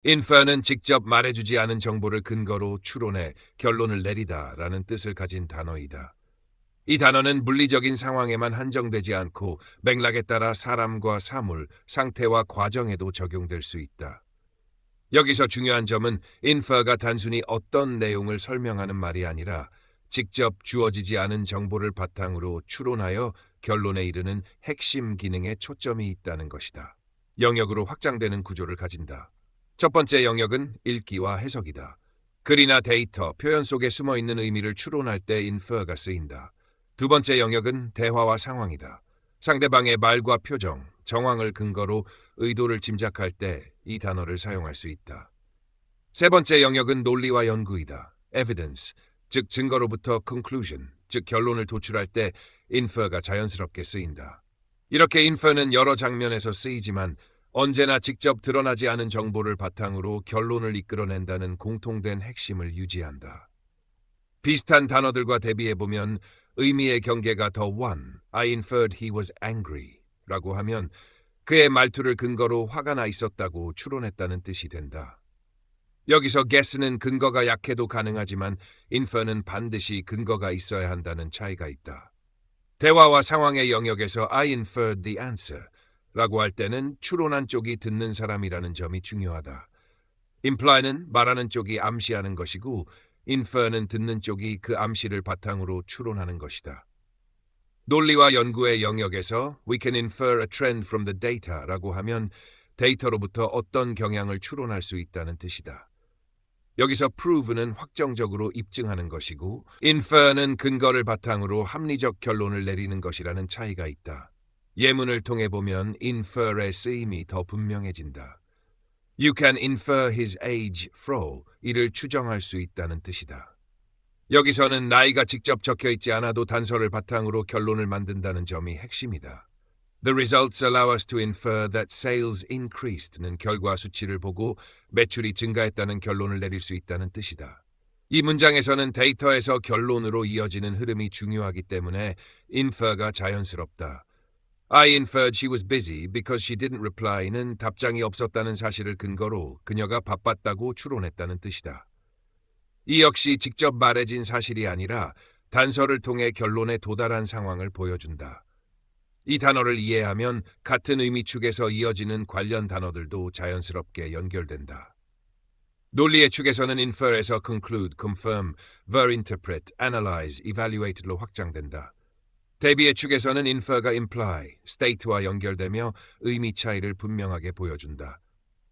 infer는 직접 말해주지 않은 정보를 근거로 추론해 결론을 내리다라는 뜻을 가진 단어이다. 이 단어는 물리적인 상황에만 한정되지 않고 맥락에 따라 사람과 사물, 상태와 과정에도 적용될 수 있다. 여기서 중요한 점은 infer가 단순히 어떤 내용을 설명하는 말이 아니라 직접 주어지지 않은 정보를 바탕으로 추론하여 결론에 이르는 핵심 기능에 초점이 있다는 것이다. 영역으로 확장되는 구조를 가진다. 첫 번째 영역은 읽기와 해석이다. 글이나 데이터, 표현 속에 숨어있는 의미를 추론할 때 infer가 쓰인다. 두 번째 영역은 대화와 상황이다. 상대방의 말과 표정, 정황을 근거로 의도를 짐작할 때 이 단어를 사용할 수 있다. 세 번째 영역은 논리와 연구이다. evidence, 즉 증거로부터 conclusion, 즉 결론을 도출할 때 infer가 자연스럽게 쓰인다. 이렇게 infer는 여러 장면에서 쓰이지만 언제나 직접 드러나지 않은 정보를 바탕으로 결론을 이끌어낸다는 공통된 핵심을 유지한다. 비슷한 단어들과 대비해보면 의미의 경계가 더 one, I inferred he was angry 라고 하면 그의 말투를 근거로 화가 나 있었다고 추론했다는 뜻이 된다. 여기서 guess는 근거가 약해도 가능하지만 infer는 반드시 근거가 있어야 한다는 차이가 있다. 대화와 상황의 영역에서 I inferred the answer 라고 할 때는 추론한 쪽이 듣는 사람이라는 점이 중요하다. imply는 말하는 쪽이 암시하는 것이고 infer는 듣는 쪽이 그 암시를 바탕으로 추론하는 것이다. 논리와 연구의 영역에서 we can infer a trend from the data 라고 하면 데이터로부터 어떤 경향을 추론할 수 있다는 뜻이다. 여기서 prove는 확정적으로 입증하는 것이고 infer는 근거를 바탕으로 합리적 결론을 내리는 것이라는 차이가 있다. 예문을 통해 보면 infer의 쓰임이 더 분명해진다. You can infer his age from 이를 추정할 수 있다는 뜻이다. 여기서는 나이가 직접 적혀 있지 않아도 단서를 바탕으로 결론을 만든다는 점이 핵심이다. The results allow us to infer that sales increased는 결과 수치를 보고 매출이 증가했다는 결론을 내릴 수 있다는 뜻이다. 이 문장에서는 데이터에서 결론으로 이어지는 흐름이 중요하기 때문에 infer가 자연스럽다. I inferred she was busy because she didn't reply는 답장이 없었다는 사실을 근거로 그녀가 바빴다고 추론했다는 뜻이다. 이 역시 직접 말해진 사실이 아니라 단서를 통해 결론에 도달한 상황을 보여준다. 이 단어를 이해하면 같은 의미 축에서 이어지는 관련 단어들도 자연스럽게 연결된다. 논리의 축에서는 infer에서 conclude, confirm, ver interpret, analyze, evaluate로 확장된다. 대비의 축에서는 infer가 imply, state와 연결되며 의미 차이를 분명하게 보여준다.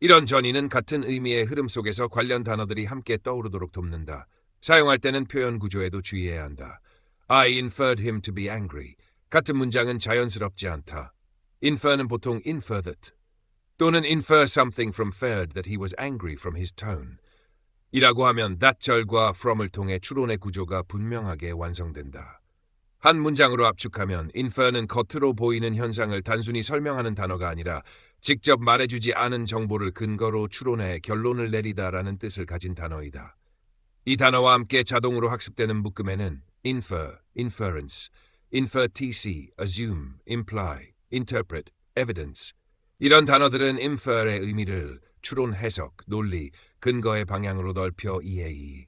이런 전이는 같은 의미의 흐름 속에서 관련 단어들이 함께 떠오르도록 돕는다. 사용할 때는 표현 구조에도 주의해야 한다. I inferred him to be angry. 같은 문장은 자연스럽지 않다. infer는 보통 infer that 또는 infer something from feared that he was angry from his tone. 이라고 하면 that 절과 from을 통해 추론의 구조가 분명하게 완성된다. 한 문장으로 압축하면 infer는 겉으로 보이는 현상을 단순히 설명하는 단어가 아니라 직접 말해주지 않은 정보를 근거로 추론해 결론을 내리다라는 뜻을 가진 단어이다. 이 단어와 함께 자동으로 학습되는 묶음에는 infer, inference, infer tc, assume, imply, interpret, evidence 이런 단어들은 infer의 의미를 추론, 해석, 논리, 근거의 방향으로 넓혀 이해이